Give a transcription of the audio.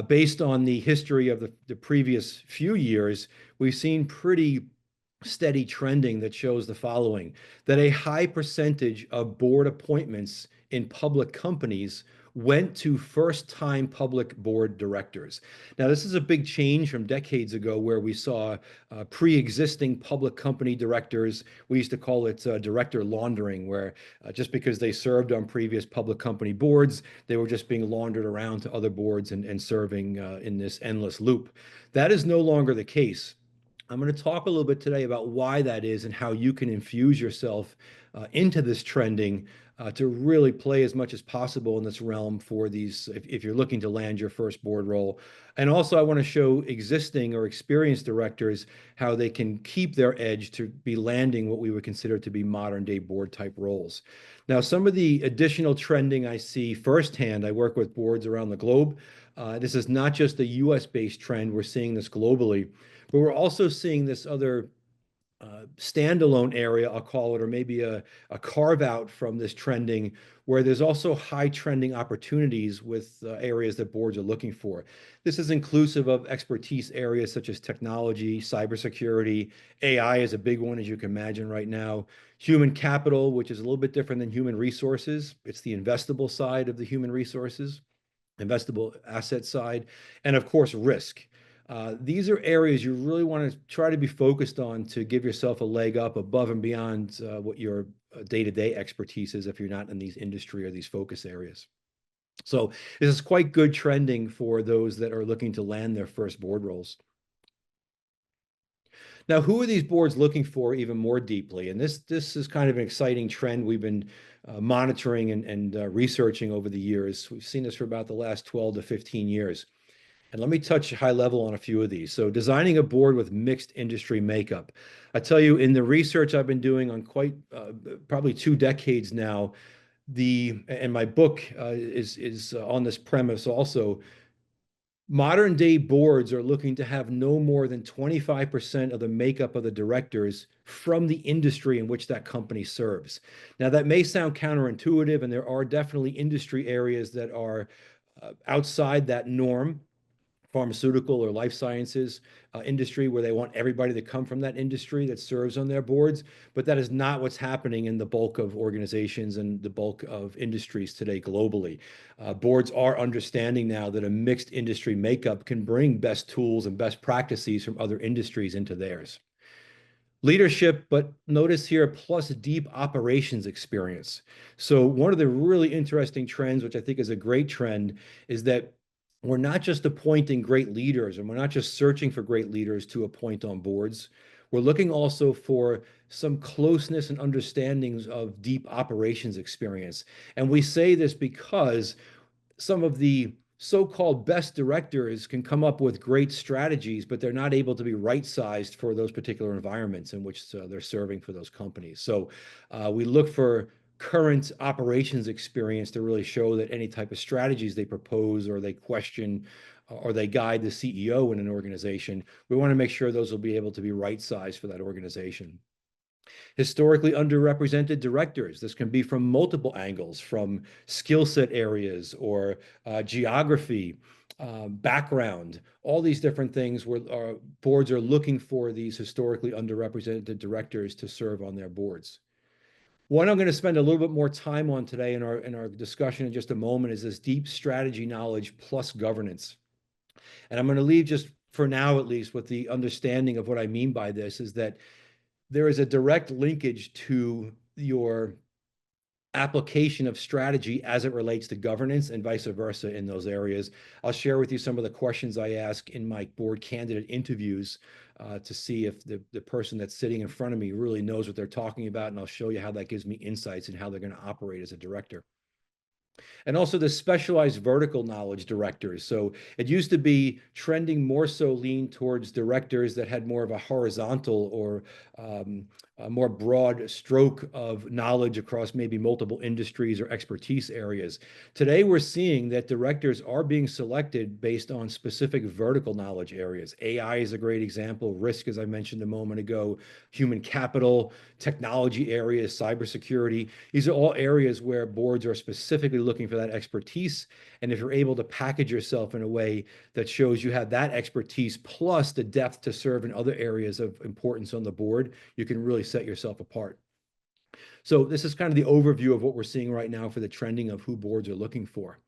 based on the history of the previous few years, we've seen pretty steady trending that shows the following, that a high percentage of board appointments in public companies went to first-time public board directors. Now, this is a big change from decades ago where we saw pre-existing public company directors. We used to call it director laundering, where just because they served on previous public company boards, they were just being laundered around to other boards and serving in this endless loop. That is no longer the case. I'm going to talk a little bit today about why that is and how you can infuse yourself into this trending to really play as much as possible in this realm for these, if you're looking to land your first board role. And also, I want to show existing or experienced directors how they can keep their edge to be landing what we would consider to be modern day board type roles. Now, some of the additional trending I see firsthand, I work with boards around the globe. This is not just a US based trend, we're seeing this globally. But we're also seeing this other standalone area, I'll call it, or maybe a carve out from this trending, where there's also high trending opportunities with areas that boards are looking for. This is inclusive of expertise areas such as technology, cybersecurity, AI is a big one, as you can imagine right now, human capital, which is a little bit different than human resources. It's the investable side of the human resources, investable asset side, and of course, risk. These are areas you really want to try to be focused on to give yourself a leg up above and beyond what your day-to-day expertise is if you're not in these industry or these focus areas. So this is quite good trending for those that are looking to land their first board roles. Now, who are these boards looking for even more deeply? And this is kind of an exciting trend we've been monitoring and researching over the years. We've seen this for about the last 12 to 15 years. And let me touch high level on a few of these. So designing a board with mixed industry makeup. I tell you, in the research I've been doing on quite probably 2 decades now, and my book is on this premise also. Modern day boards are looking to have no more than 25% of the makeup of the directors from the industry in which that company serves. Now, that may sound counterintuitive, and there are definitely industry areas that are outside that norm, pharmaceutical or life sciences industry, where they want everybody to come from that industry that serves on their boards. But that is not what's happening in the bulk of organizations and the bulk of industries today globally. Boards are understanding now that a mixed industry makeup can bring best tools and best practices from other industries into theirs. Leadership, but notice here, plus deep operations experience. So one of the really interesting trends, which I think is a great trend, is that we're not just appointing great leaders, and we're not just searching for great leaders to appoint on boards. We're looking also for some closeness and understandings of deep operations experience. And we say this because some of the so-called best directors can come up with great strategies, but they're not able to be right-sized for those particular environments in which they're serving for those companies. So we look for current operations experience to really show that any type of strategies they propose or they question or they guide the CEO in an organization, we want to make sure those will be able to be right-sized for that organization. Historically underrepresented directors. This can be from multiple angles, from skill set areas or geography, background, all these different things where our boards are looking for these historically underrepresented directors to serve on their boards. One I'm going to spend a little bit more time on today in our discussion in just a moment is this deep strategy knowledge plus governance. And I'm going to leave just for now, at least, with the understanding of what I mean by this is that there is a direct linkage to your application of strategy as it relates to governance and vice versa in those areas. I'll share with you some of the questions I ask in my board candidate interviews to see if the person that's sitting in front of me really knows what they're talking about, and I'll show you how that gives me insights in how they're going to operate as a director. And also the specialized vertical knowledge directors. So it used to be trending more so lean towards directors that had more of a horizontal or a more broad stroke of knowledge across maybe multiple industries or expertise areas. Today, we're seeing that directors are being selected based on specific vertical knowledge areas. AI is a great example, risk, as I mentioned a moment ago, human capital, technology areas, cybersecurity. These are all areas where boards are specifically looking for that expertise. And if you're able to package yourself in a way that shows you have that expertise plus the depth to serve in other areas of importance on the board, you can really set yourself apart. So this is kind of the overview of what we're seeing right now for the trending of who boards are looking for.